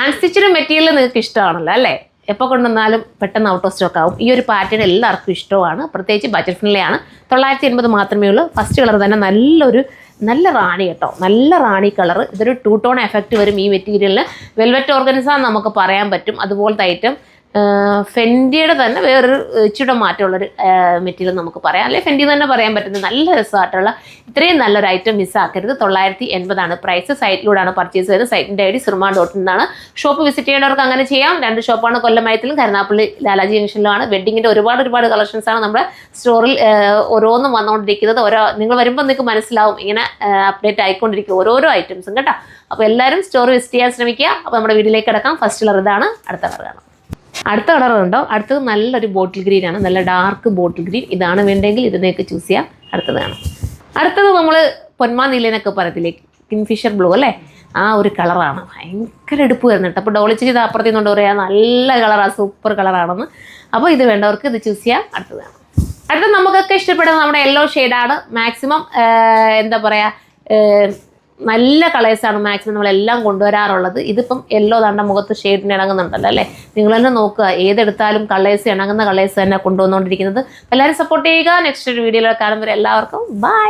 Unstitched material നിങ്ങൾക്ക് ഇഷ്ടമാണല്ലോ അല്ലേ? എപ്പോൾ കൊണ്ടുവന്നാലും പെട്ടെന്ന് ഔട്ട് ഓഫ് സ്റ്റോക്ക് ആവും. ഈ ഒരു പാറ്റേൺ എല്ലാവർക്കും ഇഷ്ടമാണ്, പ്രത്യേകിച്ച് ബജറ്റ് ഫ്രണ്ട്ലി ആണ്. 980 മാത്രമേ ഉള്ളൂ. ഫസ്റ്റ് കളർ തന്നെ നല്ല റാണി കേട്ടോ, നല്ല റാണി കളർ. ഇതൊരു 2 ടോൺ എഫക്റ്റ് വരും ഈ മെറ്റീരിയലിന്. വെൽവെറ്റ് ഓർഗൻസ നമുക്ക് പറയാൻ പറ്റും. അതുപോലത്തെ ഐറ്റം ഫെൻഡിയുടെ തന്നെ വേറൊരു ഇച്ചിരി മാറ്റമുള്ളൊരു മെറ്റീരിയൽ നമുക്ക് പറയാം, അല്ലെങ്കിൽ ഫെൻഡി തന്നെ പറയാൻ പറ്റുന്നത്. നല്ല രസമായിട്ടുള്ള ഇത്രയും നല്ലൊരു ഐറ്റം മിസ്സാക്കരുത്. 980 പ്രൈസ്. സൈറ്റിലൂടെയാണ് പർച്ചേസ് ചെയ്തത്. സൈറ്റിൻ്റെ ഐഡി surma.in എന്നാണ്. ഷോപ്പ് വിസിറ്റ് ചെയ്യേണ്ടവർക്ക് അങ്ങനെ ചെയ്യാം. 2 ഷോപ്പാണ്, കൊല്ലമയത്തിലും കരുനാഗപ്പള്ളി ലാലാജി ജംഗ്ഷനിലുമാണ്. വെഡ്ഡിങ്ങിൻ്റെ ഒരുപാട് കളക്ഷൻസാണ് നമ്മുടെ സ്റ്റോറിൽ ഓരോന്നും വന്നുകൊണ്ടിരിക്കുന്നത്. നിങ്ങൾ വരുമ്പോൾ നിങ്ങൾക്ക് മനസ്സിലാവും, ഇങ്ങനെ അപ്ഡേറ്റ് ആയിക്കൊണ്ടിരിക്കും ഓരോരോ ഐറ്റംസും കേട്ടോ. അപ്പോൾ എല്ലാവരും സ്റ്റോർ വിസിറ്റ് ചെയ്യാൻ ശ്രമിക്കുക. അപ്പോൾ നമ്മുടെ വീഡിയോയിലേക്ക് കിടക്കാം. ഫസ്റ്റ് കളർ ഇതാണ്. അടുത്ത കളർ കാണാം. അടുത്ത കളർ ഉണ്ടോ? അടുത്തത് നല്ലൊരു ബോട്ടിൽ ഗ്രീൻ ആണ്, നല്ല ഡാർക്ക് ബോട്ടിൽ ഗ്രീൻ. ഇതാണ് വേണ്ടെങ്കിൽ ഇത് നിങ്ങൾക്ക് ചൂസ് ചെയ്യാം. അടുത്തതാണ്. അടുത്തത് നമ്മൾ പൊന്മാ നീലനൊക്കെ പറയത്തില്ലേ, കിങ്ഫിഷർ ബ്ലൂ അല്ലേ, ആ ഒരു കളറാണ്. ഭയങ്കര എടുപ്പ് വരുന്നുണ്ട് കേട്ടോ. അപ്പോൾ ഡോളിച്ച് ചെയ്ത് അപ്പുറത്ത് നിന്നുകൊണ്ട് പറയാം നല്ല കളറാണ്, സൂപ്പർ കളറാണെന്ന്. അപ്പോൾ ഇത് വേണ്ടവർക്ക് ഇത് ചൂസ് ചെയ്യാം. അടുത്തതാണ്. അടുത്തത് നമുക്കൊക്കെ ഇഷ്ടപ്പെടുന്ന നമ്മുടെ യെല്ലോ ഷെയ്ഡാണ്. മാക്സിമം എന്താ പറയുക, നല്ല കളേഴ്സാണ് മാക്സിമം നമ്മളെല്ലാം കൊണ്ടുവരാറുള്ളത്. ഇതിപ്പം യെല്ലോ താണ്ട മുഖത്ത് ഷെയ്ഡിന് ഇണങ്ങുന്നുണ്ടല്ലോ അല്ലേ? നിങ്ങൾ തന്നെ നോക്കുക, ഏതെടുത്താലും കളേഴ്സ് ഇണങ്ങുന്ന കളേഴ്സ് തന്നെ കൊണ്ടുവന്നുകൊണ്ടിരിക്കുന്നത്. എല്ലാവരും സപ്പോർട്ട് ചെയ്യുക. നെക്സ്റ്റ് വീഡിയോയിൽ കാണുമ്പോൾ എല്ലാവർക്കും ബൈ.